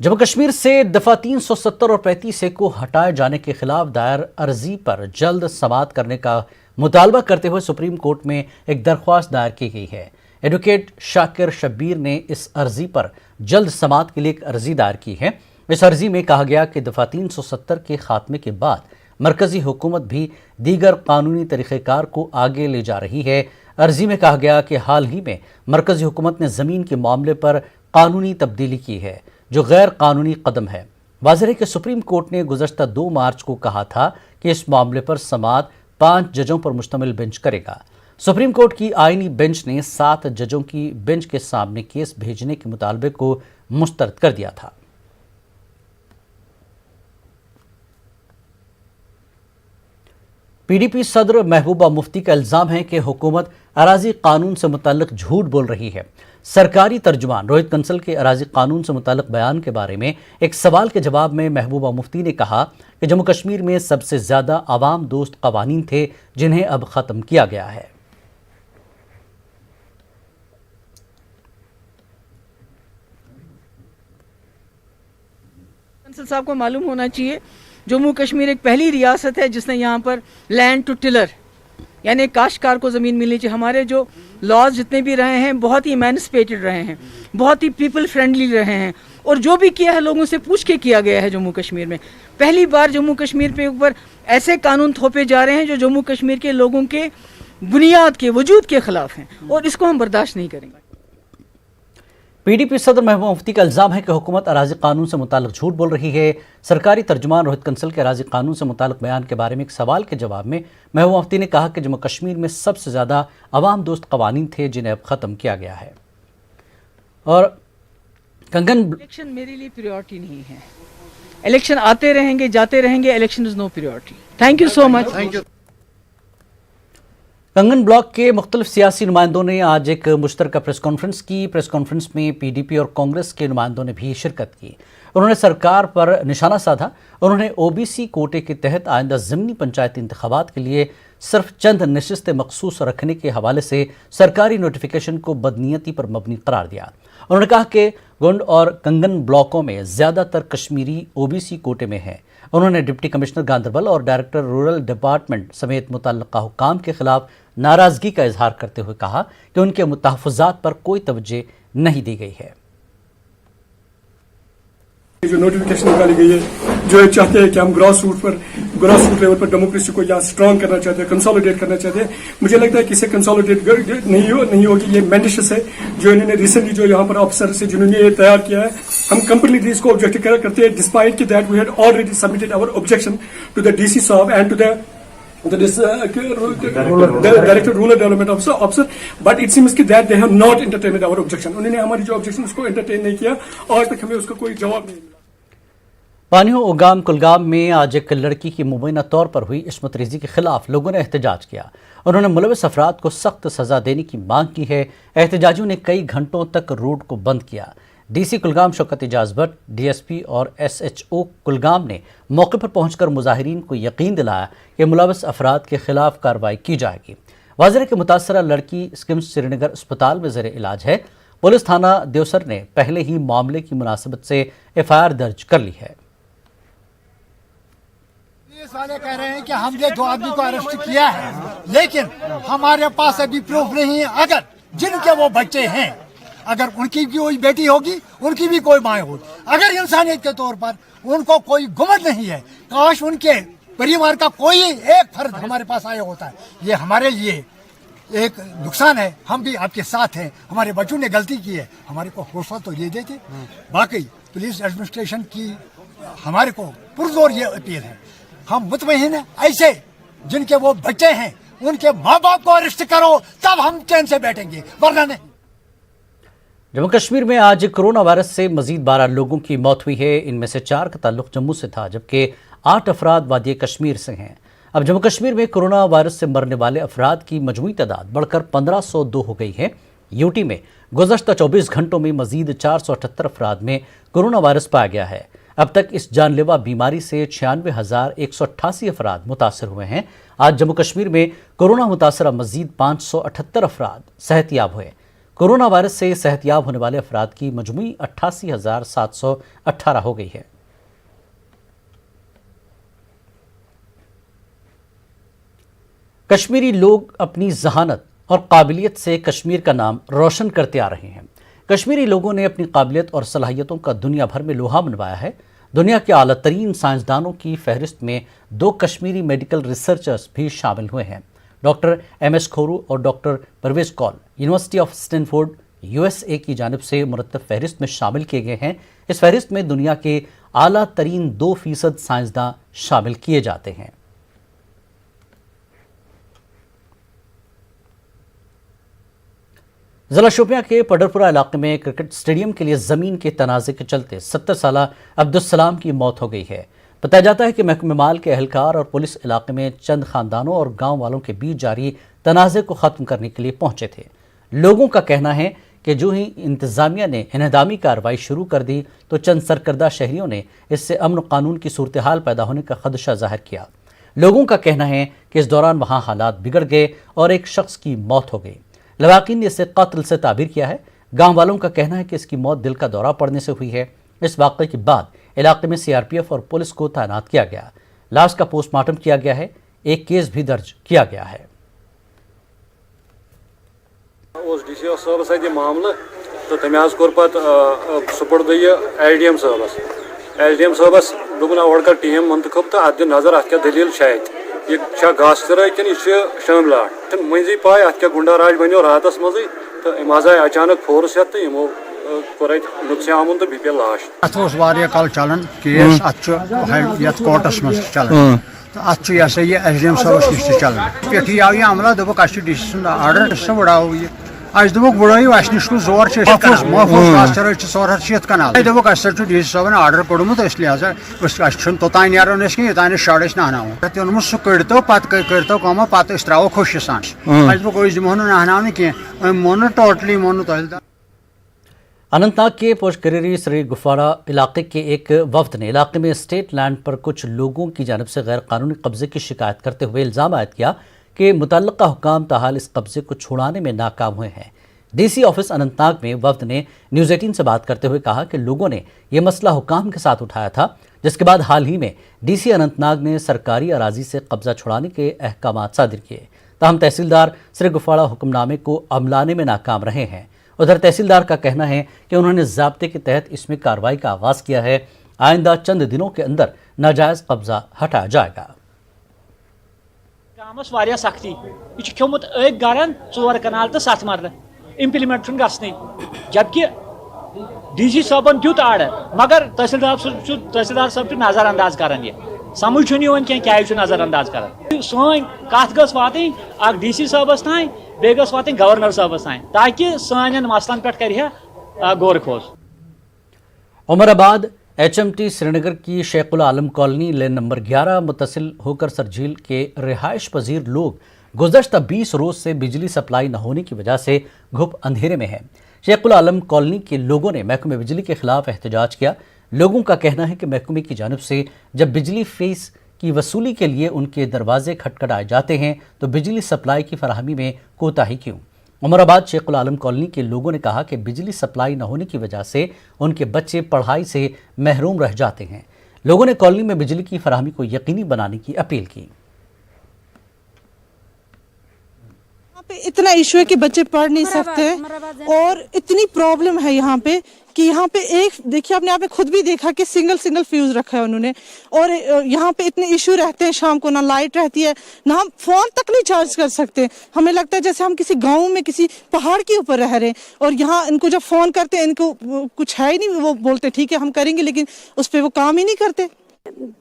जम्मू कश्मीर से दफा 370 और 35A को हटाए जाने के खिलाफ दायर अर्जी पर जल्द समाअत करने का मुतालबा करते हुए सुप्रीम कोर्ट में एक दरख्वास्त दायर की गई है। एडवोकेट शाकिर शब्बीर ने इस अर्जी पर जल्द समाअत के लिए एक अर्जी दायर की है। इस अर्जी में कहा गया कि दफा 370 के खात्मे के बाद मरकजी हुकूमत भी दीगर कानूनी तरीक़ेकार को आगे ले जा रही है। अर्जी में कहा गया कि हाल ही में मरकजी हुकूमत ने ज़मीन के मामले पर कानूनी तब्दीली की है जो गैर कानूनी कदम है। वाज़ेह है कि सुप्रीम कोर्ट ने गुज़श्ता 2 मार्च को कहा था कि इस मामले पर समाअत 5 जजों पर मुश्तमिल बेंच करेगा। सुप्रीम कोर्ट की आईनी बेंच ने 7 जजों की बेंच के सामने केस भेजने के मुतालबे को मुस्तरद कर दिया था। पीडीपी सदर महबूबा मुफ्ती का इल्ज़ाम है कि हुकूमत अराजी कानून से मुतल्लिक झूठ बोल रही है। सरकारी तर्जुमान रोहित कंसल के अराजी कानून से मुतल्लिक बयान के बारे में एक सवाल के जवाब में महबूबा मुफ्ती ने कहा कि जम्मू कश्मीर में सबसे ज़्यादा आवाम दोस्त कवानीन थे जिन्हें अब ख़त्म किया गया है। कंसल साहब को मालूम होना चाहिए जम्मू कश्मीर एक पहली रियासत है जिसने यहाँ पर लैंड टू टिलर यानी काश्तकार को ज़मीन मिलनी चाहिए। हमारे जो लॉज जितने भी रहे हैं बहुत ही इमेंसिपेटेड रहे हैं, बहुत ही पीपल फ्रेंडली रहे हैं और जो भी किया है लोगों से पूछ के किया गया है। जम्मू कश्मीर में पहली बार जम्मू कश्मीर पे ऊपर ऐसे कानून थोपे जा रहे हैं जो जम्मू कश्मीर के लोगों के बुनियाद के वजूद के खिलाफ हैं और इसको हम बर्दाश्त नहीं करेंगे। पीडीपी सदर महबूबा मुफ्ती का इल्ज़ाम है कि हुकूमत अराजी कानून से मुताल्लिक झूठ बोल रही है। सरकारी तर्जुमान रोहित कंसल के अराजी कानून से मुताल्लिक बयान के बारे में एक सवाल के जवाब में महबूबा मुफ्ती ने कहा कि जम्मू कश्मीर में सबसे ज़्यादा अवाम दोस्त कवानीन थे जिन्हें अब ख़त्म किया गया है। और कंगन इलेक्शन मेरे लिए प्रायोरिटी नहीं है। इलेक्शन आते रहेंगे जाते रहेंगे, election is no priority. Thank you so much. Kangan block के मुख्तलिफ सियासी नुमाइंदों ने आज एक मुश्तरका प्रेस कॉन्फ्रेंस की। प्रेस कॉन्फ्रेंस में पीडीपी और कांग्रेस के नुमाइंदों ने भी शिरकत की। उन्होंने सरकार पर निशाना साधा। उन्होंने ओबीसी कोटे के तहत आइंदा ज़मीनी पंचायती इंतखाबात के लिए सिर्फ चंद नशिस्तें मखसूस रखने के हवाले से सरकारी नोटिफिकेशन को बदनीयती पर मबनी करार दिया। उन्होंने कहा कि गुंड और कंगन ब्लॉकों में ज़्यादातर कश्मीरी ओबीसी कोटे में हैं। उन्होंने डिप्टी कमिश्नर गांदरबल और डायरेक्टर रूरल डिपार्टमेंट समेत मुतल्लिका हुक्काम के खिलाफ नाराज़गी का इजहार करते हुए कहा कि उनके तहफ़्फ़ुज़ात पर कोई तवज्जो नहीं दी गई है। जो नोटिफिकेशन निकाली गई है जो चाहते हैं कि हम ग्रास रूट लेवल पर डेमोक्रेसी को यहाँ स्ट्रांग करना चाहते हैं, कंसोलिडेट करना चाहते हैं। मुझे लगता है कि इसे कंसोलिडेट नहीं होगी। ये मेंडिशस है जो इन्होंने रिसेंटली जो यहाँ पर ऑफिसर से जिन्होंने ये तैयार किया है। हम कंप्लीटली इसको ऑब्जेक्ट करते हैं despite that we had already submitted our objection to the DC साहब and to the director rural development officer but it seems that they have not entertained our objection. उन्होंने हमारी जो ऑब्जेक्शन उसको entertain नहीं किया। आज तक हमें उसका कोई जवाब नहीं मिला। पानियों उगाम कुलगाम में आज एक लड़की की मुबैना तौर पर हुई इस्मत रेज़ी के खिलाफ लोगों ने एहतजाज किया। उन्होंने मुलविस अफराद को सख्त सज़ा देने की मांग की है। एहतजाजियों ने कई घंटों तक रोड को बंद किया। डीसी कुलगाम शौकत एजाज भट्ट, डीएसपी और एसएचओ कुलगाम ने मौके पर पहुंचकर मुजाहिरीन को यकीन दिलाया कि मुलविस अफराद के खिलाफ कार्रवाई की जाएगी। वाज़ेह है कि मुतासरा लड़की स्किम्स श्रीनगर अस्पताल में ज़ेर इलाज है। पुलिस थाना देवसर ने पहले ही मामले की मुनासिबत से एफआईआर दर्ज कर ली है। पुलिस वाले कह रहे हैं कि हमने 2 आदमी को अरेस्ट किया है लेकिन हमारे पास अभी प्रूफ नहीं है। अगर जिनके वो बच्चे हैं, अगर उनकी भी कोई बेटी होगी, उनकी भी कोई माँ होगी, अगर इंसानियत के तौर पर उनको कोई गुमत नहीं है, काश उनके परिवार का कोई एक फर्द हमारे पास आया होता है। ये हमारे लिए एक नुकसान है। हम भी आपके साथ हैं। हमारे बच्चों ने गलती की है, हमारे को हौसला तो ये देते। बाकी पुलिस एडमिनिस्ट्रेशन की हमारे को पुरजोर ये अपील है, हम मुतमईन हैं। ऐसे जिनके वो बच्चे हैं उनके माँ बाप को अरेस्ट करो, तब हम चैन से बैठेंगे, वरना नहीं। जम्मू कश्मीर में आज कोरोना वायरस से मजीद 12 लोगों की मौत हुई है। इनमें से 4 का ताल्लुक जम्मू से था जबकि 8 अफराद वादी कश्मीर से हैं। अब जम्मू कश्मीर में कोरोना वायरस से मरने वाले अफराद की मजमूई तादाद बढ़कर 1502 हो गई है। यूटी में गुज़श्ता 24 घंटों में मजीद 478 अफराद में कोरोना वायरस पाया गया है। अब तक इस जानलेवा बीमारी से 96,188 अफराद मुतासर हुए हैं। आज जम्मू कश्मीर में कोरोना मुतासरा मजीद 578 अफराद सेहतियाब हुए। कोरोना वायरस से सेहतयाब होने वाले अफराद की मजमूई 88,718 हो गई है। कश्मीरी लोग अपनी जहानत और काबिलियत से कश्मीर का नाम रोशन करते आ रहे हैं। कश्मीरी लोगों ने अपनी काबिलियत और सलाहियतों का दुनिया भर में लोहा मनवाया है। दुनिया के आला तरीन साइंसदानों की फहरिस्त में 2 कश्मीरी मेडिकल रिसर्चर्स भी शामिल हुए हैं। डॉक्टर MS खोरू और doctor Parvez Kaul university of Stanford USA की जानिब से मुरतब फहरिस्त में शामिल किए गए हैं। इस फहरिस्त में दुनिया के आला तरीन 2% साइंसदान शामिल किए जाते हैं। जिला शोपियां के पडरपुरा इलाके में क्रिकेट स्टेडियम के लिए जमीन के तनाज़े के चलते 70 साला अब्दुलसलाम की मौत हो गई है। बताया जाता है कि महकमे माल के एहलकार और पुलिस इलाके में चंद खानदानों और गांव वालों के बीच जारी तनाज़े को ख़त्म करने के लिए पहुंचे थे। लोगों का कहना है कि जो ही इंतज़ामिया ने इन्हदामी कार्रवाई शुरू कर दी तो चंद सरकर्दा शहरियों ने इससे अमन कानून की सूरत हाल पैदा होने का खदशा जाहिर किया। लोगों का कहना है कि इस दौरान वहाँ हालात बिगड़ गए और एक शख्स की मौत हो गई। लवाकिन ने इसे कत्ल से ताबीर किया है। गांव वालों का कहना है कि इसकी मौत दिल का दौरा पड़ने से हुई है। इस वाक़े के बाद इलाके में CRPF और पुलिस को तैनात किया गया। लाश का पोस्टमार्टम किया गया है। एक केस भी दर्ज किया गया है। DCO साहबस अत मामल तो तमें कोर पे सुपुर्द LDM साहबस दोपन और कर टीम मंतखब तो अत नजर अत क्या दलील शायद यह घास चराई कि शामिलाट मजी पाए अत क्या गुंडा राज बनो रातस मज तो आए अचानक फोर्स हेत तो कोर नुकस आमुन तो पे लाश अत कल चलान केस अत कोर्टस मज चलान तो अत यह SDM साहबस नश चलान पे आव यह अमला दोप DCO आर्डर बढ़ाओ यह अस दोक बढ़ो अस नश जोर महफूज घास चराई 400 कनाल दोक DCO साहबन आर्डर कोड़मुत लिहाजा तोतान नो योतान शड नहनाव ओनमुत सह कड़तो करो कम पे त्रो खुशी सान अस दोक दिमो नहनाव कह मोन टोटली मोन तहसीलदार। अनंतनाग के पोशकरेरी सरी गुफारा इलाके के एक वफ्द ने इलाके में स्टेट लैंड पर कुछ लोगों की जानिब से गैर कानूनी कब्जे की शिकायत करते हुए इल्ज़ाम आयद किया कि मुतल्लका हुकाम ताहाल इस कब्जे को छुड़ाने में नाकाम हुए हैं। DC ऑफिस अनंतनाग में वफ्द ने न्यूज़ 18 से बात करते हुए कहा कि लोगों ने यह मसला हुकाम के साथ उठाया था, जिसके बाद हाल ही में DC अनंतनाग ने सरकारी अराजी से कब्जा छुड़ाने के अहकामात सादिर किए। ताहम तहसीलदार सरी गुफारा हुक्मनामे को अमलाने में नाकाम रहे हैं। उधर तहसीलदार का कहना है कि उन्होंने ज़ाब्ते के तहत इसमें कार्रवाई का आगाज़ किया है। आइंदा चंद दिनों के अंदर नाजायज़ कब्जा हटाया जाएगा। गामस वारिया सख्ती यह खोमुत एक गरन 4 कनाल तो 7 मरल इम्प्लीमेंट गई जबकि DC साहबन दित आर्डर मगर तहसीलदार साहब नजरअंदाज करान ये समझ क्या नजरअंदाज करान सोन कत गस वातन DC साहबस तान बे गस वातन गवर्नर साहबस तान ताकि सान मसलन पे कर गौर खोज। उमराबाद HMT श्रीनगर की शेखुल आलम कॉलोनी लेन नंबर 11 मुत्तसिल होकर सरझील के रिहाइश पजीर लोग गुज़श्ता 20 रोज से बिजली सप्लाई न होने की वजह से घुप अंधेरे में है। शेखुल आलम कॉलोनी के लोगों ने महकमे बिजली के खिलाफ एहतजाज किया। लोगों का कहना है कि महकमे की जानिब से जब बिजली फीस की वसूली के लिए उनके दरवाजे खटखटाए जाते हैं तो बिजली सप्लाई की फराहमी में कोताही क्यों। उमराबाद शेखुल आलम कॉलोनी के लोगों ने कहा कि बिजली सप्लाई न होने की वजह से उनके बच्चे पढ़ाई से महरूम रह जाते हैं। लोगों ने कॉलोनी में बिजली की फराहमी को यकीनी बनाने की अपील की। इतना इशू है कि बच्चे पढ़ नहीं सकते और इतनी प्रॉब्लम है यहाँ पे कि यहाँ पे एक देखिए आपने यहाँ पे खुद भी देखा कि सिंगल फ्यूज रखा है उन्होंने और यहाँ पे इतने इशू रहते हैं। शाम को ना लाइट रहती है ना हम फोन तक नहीं चार्ज कर सकते। हमें लगता है जैसे हम किसी गांव में किसी पहाड़ के ऊपर रह रहे हैं और यहाँ इनको जब फोन करते हैं इनको कुछ है ही नहीं। वो बोलते ठीक है हम करेंगे लेकिन उस पर वो काम ही नहीं करते।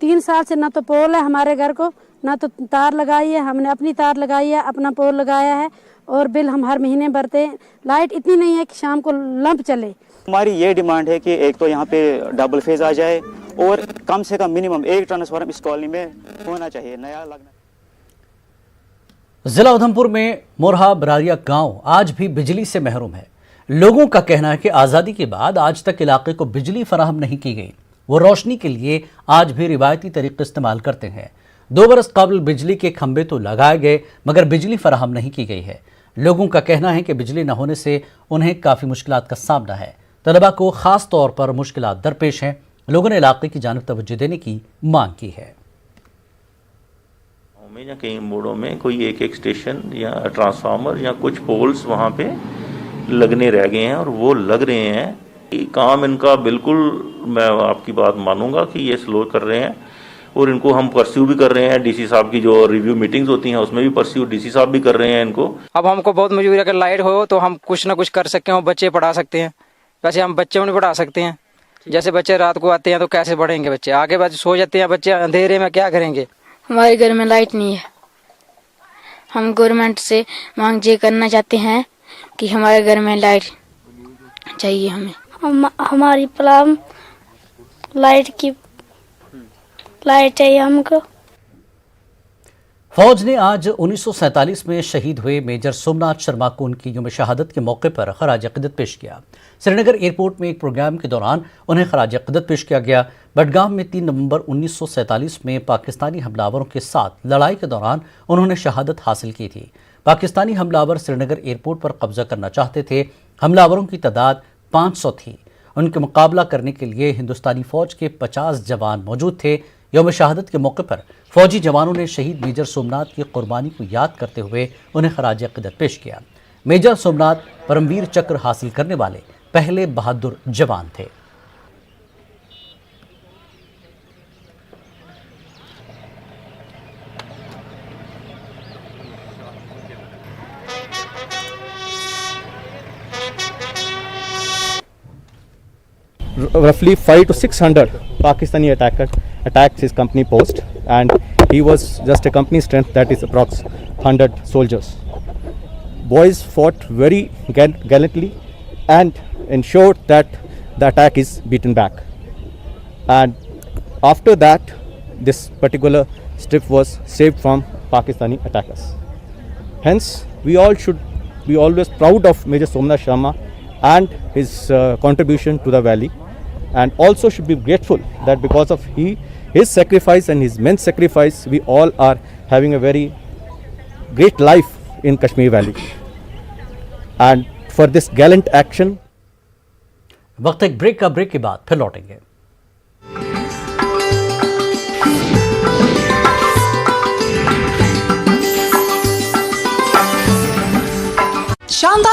3 साल से ना तो पोल है हमारे घर को ना तो तार लगाई है। हमने अपनी तार लगाई है अपना पोल लगाया है और बिल हम हर महीने भरते हैं। लाइट इतनी नहीं है कि शाम को लंप चले। हमारी ये डिमांड है कि एक तो यहाँ पे डबल फेज आ जाए और कम से कम मिनिमम 1 ट्रांसफार्मर इस कॉलोनी में होना चाहिए नया लगना। जिला उधमपुर में मोरहा बरारिया गांव आज भी बिजली से महरूम है। लोगों का कहना है कि आज़ादी के बाद आज तक इलाके को बिजली फराहम नहीं की गई। वो रोशनी के लिए आज भी रिवायती तरीके इस्तेमाल करते हैं। 2 बरस कबल बिजली के खंभे तो लगाए गए मगर बिजली फराहम नहीं की गई है। लोगों का कहना है कि बिजली न होने से उन्हें काफ़ी मुश्किलात का सामना है। तलबा को ख़ास तौर पर मुश्किलात दरपेश हैं। लोगों ने इलाके की जानिब तवज्जो देने की मांग की है। में या कई मोड़ों में कोई एक स्टेशन या ट्रांसफार्मर या कुछ पोल्स वहाँ पे लगने रह गए हैं और वो लग रहे हैं। काम इनका बिल्कुल, मैं आपकी बात मानूंगा कि ये स्लो कर रहे हैं और इनको हम परस्यू भी कर रहे हैं। डीसी साहब की जो रिव्यू मीटिंग्स होती हैं उसमें भी परस्यू डीसी साहब भी कर रहे हैं इनको। अब हमको बहुत मजबूरी है, अगर लाइट हो तो हम कुछ ना कुछ कर सकते हैं और बच्चे पढ़ा सकते हैं। वैसे हम बच्चे को नहीं पढ़ा सकते हैं, जैसे बच्चे रात को आते हैं तो कैसे पढ़ेंगे बच्चे, आगे बाद सो जाते हैं बच्चे अंधेरे में, क्या करेंगे। हमारे घर में लाइट नहीं है। हम गवर्नमेंट से मांग ये करना चाहते हैं कि हमारे घर में लाइट चाहिए हमें। हमारी प्रॉब्लम लाइट चाहिए हमको। फौज ने आज 1947 में शहीद हुए मेजर सोमनाथ शर्मा को उनकी यौम शहादत के मौके पर खराज अक़ीदत पेश किया। श्रीनगर एयरपोर्ट में एक प्रोग्राम के दौरान उन्हें खराज अक़ीदत पेश किया गया। बडगाम में 3 नवंबर 1947 में पाकिस्तानी हमलावरों के साथ लड़ाई के दौरान उन्होंने शहादत हासिल की थी। पाकिस्तानी हमलावर श्रीनगर एयरपोर्ट पर कब्जा करना चाहते थे। हमलावरों की तादाद 500 थी। उनके मुकाबला करने के लिए हिंदुस्तानी फौज के 50 जवान मौजूद थे। यौम शहादत के मौके पर फौजी जवानों ने शहीद मेजर सोमनाथ की कुर्बानी को याद करते हुए उन्हें खराज अक़ीदत पेश किया। मेजर सोमनाथ परमवीर चक्र हासिल करने वाले पहले बहादुर जवान थे। Roughly 500 to 600 Pakistani attacked his company post, and he was just a company strength, that is approx 100 soldiers. Boys fought very gallantly and ensured that the attack is beaten back. And after that, this particular strip was saved from Pakistani attackers. Hence, we all should be always proud of Major Somnath Sharma and his contribution to the valley, and also should be grateful that because of his sacrifice and his men's sacrifice, we all are having a very great life in Kashmir Valley. And for this gallant action, वक्त एक break का, break के बाद फिर लौटेंगे। शानदार